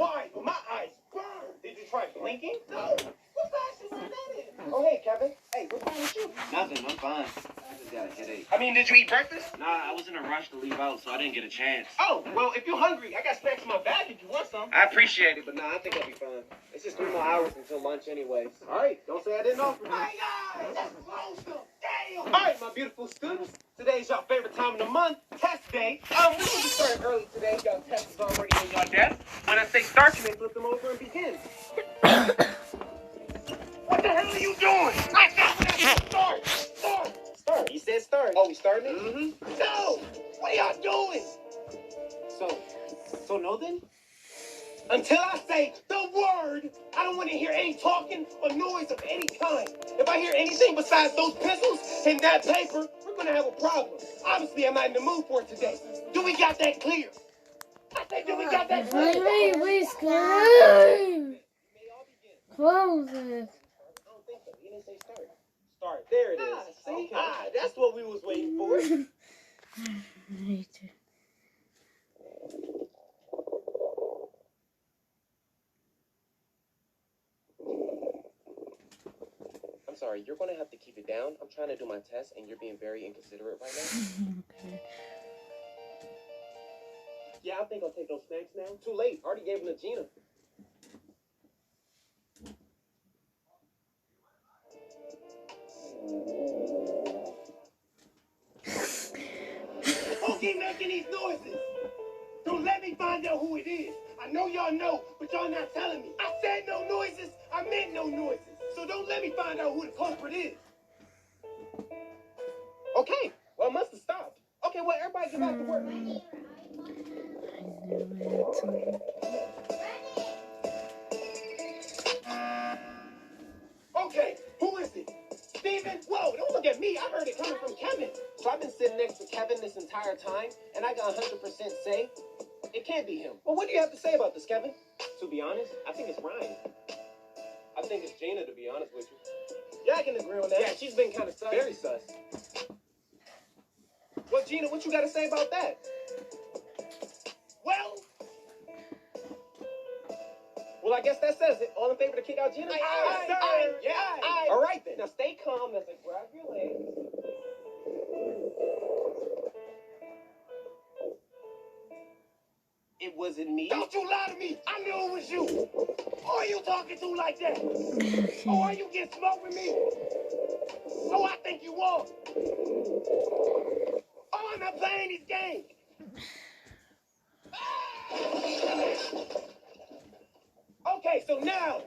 wide, but my eyes burn. Did you try blinking? No. What fashion was that in? Oh, hey, Kevin. Hey, what's wrong with you? Nothing, I'm fine. I just got a headache. I mean, did you eat breakfast? Nah, I was in a rush to leave out, so I didn't get a chance. Oh, well, if you're hungry, I got snacks in my bag if you want some. I appreciate it, but nah, I think I'll be fine. It's just 3 more hours until lunch anyways. All right, don't say I didn't offer. Hey, guys, that's close to damn. All right, my beautiful students. Today's your favorite time of the month, test day. We will be starting early today. Y'all tests is already on your desk. When I say start, you may flip them over and begin. What the hell are you doing? I said start. Start. You said start. Oh, we starting it? Mm-hmm. No! What are y'all doing? So no then? Until I say the word, I don't want to hear any talking or noise of any kind. If I hear anything besides those pencils and that paper, we're going to have a problem. Obviously, I'm not in the mood for it today. Do we got that clear? I said, do we got that clear? Wait, close it. I don't think so. He didn't say start. Start. There it is. See? Okay. That's what we was waiting for. I'm sorry, you're going to have to keep it down. I'm trying to do my test, and you're being very inconsiderate right now. Okay. Yeah, I think I'll take those snacks now. Too late. Already gave them to Gina. Who keep making these noises? Don't let me find out who it is. I know y'all know, but y'all not telling me. I said no noises. I meant no noises. So don't let me find out who the culprit is. Okay, well, it must have stopped. Okay, well, everybody get back to work. Okay, who is it? Steven? Whoa, don't look at me. I heard it coming from Kevin. So I've been sitting next to Kevin this entire time, and I got 100% say it can't be him. Well, what do you have to say about this, Kevin? To be honest, I think it's Ryan. I think it's Gina, to be honest with you. Yeah, I can agree on that. Yeah, she's been kind of sus. Very sus. Well, Gina, what you got to say about that? Well, I guess that says it. All in favor to kick out Gina? Aye. All right, then. Now, stay calm as I grab your legs. It wasn't me. Don't you lie to me. I knew it was you. Who are you talking to like that? Oh, are you getting smoked with me? Oh, I think you are. Oh, I'm not playing these games. Okay, so now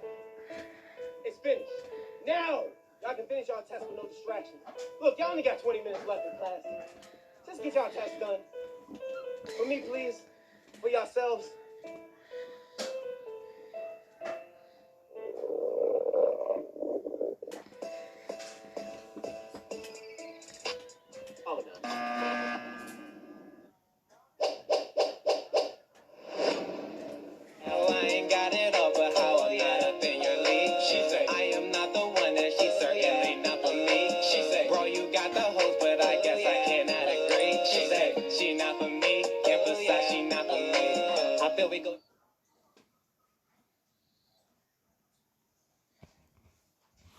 it's finished. Now y'all can finish y'all test with no distractions. Look, y'all only got 20 minutes left in class. Just get y'all test done. For me, please. For yourselves. Oh, no. I ain't got it all, but how I'm not up in your league. She said, I am not the one, and she certainly not for me. She said, bro, you got the host, but I guess I cannot agree. She said, she not for me. Emphasize, she not for me. I feel we go.